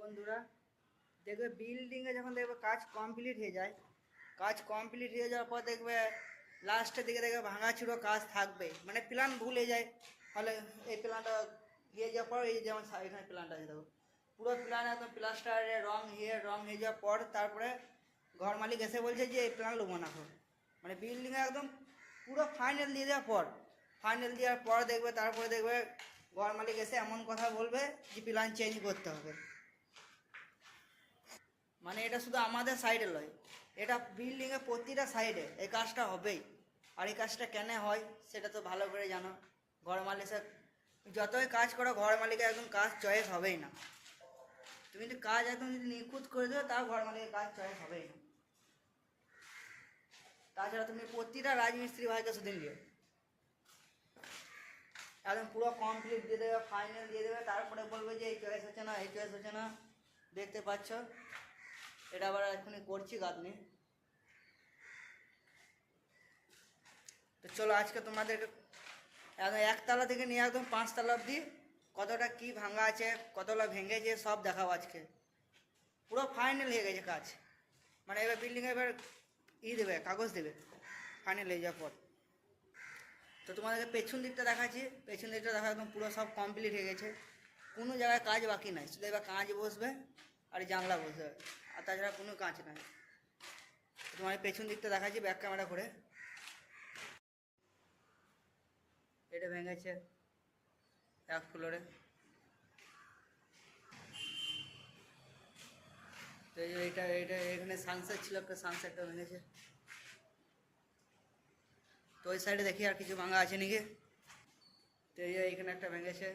বন্ধুরা, দেখবে বিল্ডিংয়ে যখন দেখবে কাজ কমপ্লিট হয়ে যায়, কাজ কমপ্লিট হয়ে যাওয়ার পর দেখবে লাস্টের দিকে দেখবে ভাঙাচুরো কাজ থাকবে, মানে প্ল্যান ভুলে যায়। ফলে এই প্ল্যানটা হয়ে যাওয়ার পর, এই যেমন এখানে প্ল্যানটা আছে দেখো, পুরো প্ল্যান একদম প্লাস্টারে রং হয়ে যাওয়ার পর তারপরে ঘর মালিক এসে বলছে যে এই প্ল্যান লোবো না। মানে বিল্ডিংয়ে একদম পুরো ফাইনাল দিয়ে দেওয়ার পর, দেখবে তারপরে দেখবে ঘর মালিক এসে এমন কথা বলবে যে প্ল্যান চেঞ্জ করতে হবে। মানে এটা শুধু আমাদের সাইডে নয়, এটা বিল্ডিংয়ের প্রতিটা সাইডে এই কাজটা হবেই। আর এই কাজটা কেন হয় সেটা তো ভালো করে জানো। ঘর মালিক যতই কাজ করো, ঘর মালিকের একদম কাজ চয়েস হবেই না। তুমি যদি কাজ একদম যদি নিখুঁত করে দেবে, তাও ঘর মালিকের কাজ চয়েস হবেই না। তাছাড়া তুমি প্রতিটা রাজমিস্ত্রি ভাইকে শুধু নিও, একদম পুরো কমপ্লিট দিয়ে দেবে, ফাইনাল দিয়ে দেবে, তারপরে বলবে যে এই চয়েস হচ্ছে না, এই চয়েস হচ্ছে না। দেখতে পাচ্ছ, এটা আবার এখনই করছি গাঁথনি। তো চলো আজকে তোমাদেরকে একদম একতলা থেকে নিয়ে একদম 5তলা অবধি কতটা কি ভাঙা আছে, কতটা ভেঙেছে সব দেখাবো আজকে। পুরো ফাইনাল হয়ে গেছে কাজ, মানে এবার বিল্ডিংয়ে এবার দেবে, কাগজ দেবে ফাইনাল হয়ে যাওয়ার পর। তো তোমাদেরকে পেছন দিকটা দেখাচ্ছি, পেছন দিকটা দেখা একদম পুরো সব কমপ্লিট হয়ে গেছে, কোনো জায়গায় কাজ বাকি নাই। শুধু এবার কাঁচ বসবে আর জানলা বসবে, আর তাছাড়া কোনো কাঁচ নাই। তোমার পেছন দিকটা দেখাচ্ছি ব্যাক ক্যামেরা করে। এটা ভেঙেছে এক ফ্লোরে। তো এইটা এখানে সানসেট ছিল, একটা সানসেটটা ভেঙেছে। তো ওই সাইডে দেখি আর কিছু ভাঙা আছে নাকি। তো এইখানে একটা ভেঙেছে,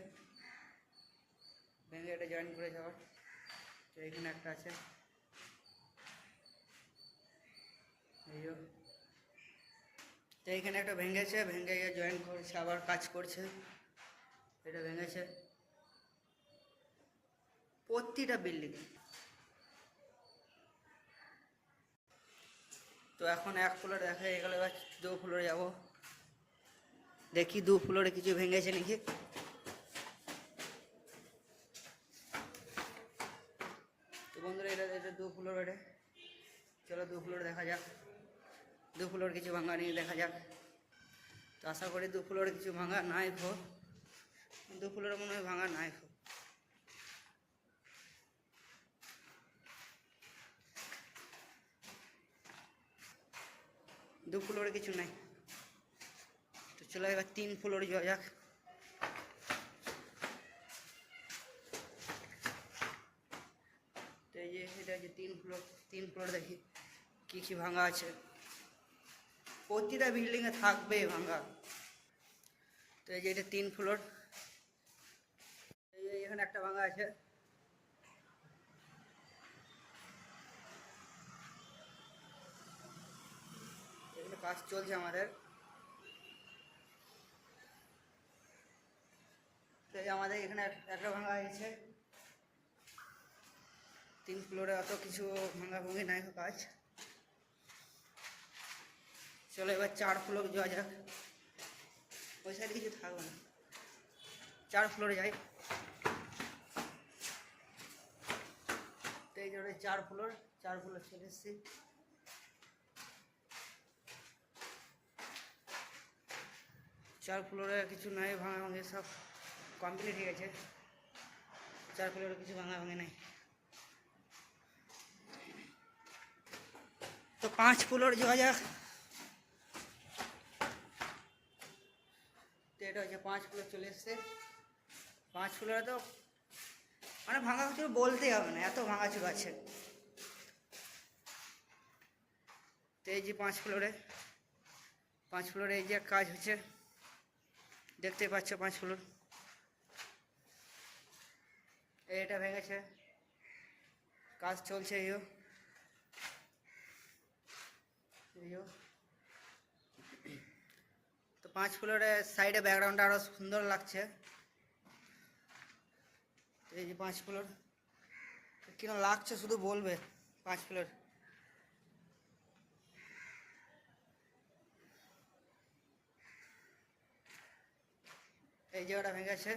ভেঙে এটা জয়েন করেছে আবার। তো এইখানে একটা আছে, তো এইখানে একটা ভেঙেছে, ভেঙে জয়েন করেছে, আবার কাজ করছে। এটা ভেঙেছে প্রতিটা বিল্ডিং। তো এখন এক ফ্লোরে দেখা হয়ে গেল, এবার 2 ফ্লোরে যাবো, দেখি 2 ফ্লোরে কিছু ভেঙেছে নাকি। তো বন্ধুরা, এটা 2 ফ্লোর, এটা চলো 2 ফ্লোরে দেখা যাক, 2 ফ্লোর কিছু ভাঙা নিয়ে দেখা যাক। তো আশা করি 2 ফ্লোরে কিছু ভাঙা নাই খো, 2 ফ্লোরে মনে হয় ভাঙা নাই খো। দু ফ্লোরে কিছু নাই। তো চলো এবার 3 ফ্লোরে যাওয়া যাক। তো এই যে এটা হচ্ছে 3 ফ্লোর দেখি কি ভাঙা আছে। প্রতিটা বিল্ডিংয়ে থাকবে ভাঙা। তো এই যে এটা 3 ফ্লোর, এই যে এখানে একটা ভাঙা আছে। এখানে কাজ চলছে আমাদের। তো এই আমাদের এখানে একটা ভাঙা হয়েছে। 3 ফ্লোরে অত কিছু ভাঙি নাই কাজ। চলো এবার 4 ফ্লোর যাওয়া যাক, ওই সাইডে কিছু থাকবে না। 4 ফ্লোরে যাই। তো এই যে 4 ফ্লোর চলে এসেছি। 4 ফ্লোরে কিছু নাই, ভাঙি সব কমপ্লিট হয়ে গেছে। 4 ফ্লোরে কিছু ভাঙি নাই। তো 5 ফ্লোর যাওয়া যাক। তো এটা হচ্ছে 5 ফ্লোর চলে এসছে। 5 ফ্লোরে তো মানে ভাঙাচুর বলতেই হবে না, এত ভাঙাচুর আছে। তো এই যে 5 ফ্লোরে এই যে কাজ হচ্ছে, দেখতে পাচ্ছ 5 ফ্লোর। এটা ভেঙেছে, কাজ চলছে। তো 5 ফ্লোরের সাইডে ব্যাকগ্রাউন্ডটা আরো সুন্দর লাগছে। এই যে 5 ফ্লোর কিরকম লাগছে শুধু বলবে। 5 ফ্লোর এই জায়গাটা ভেঙেছে।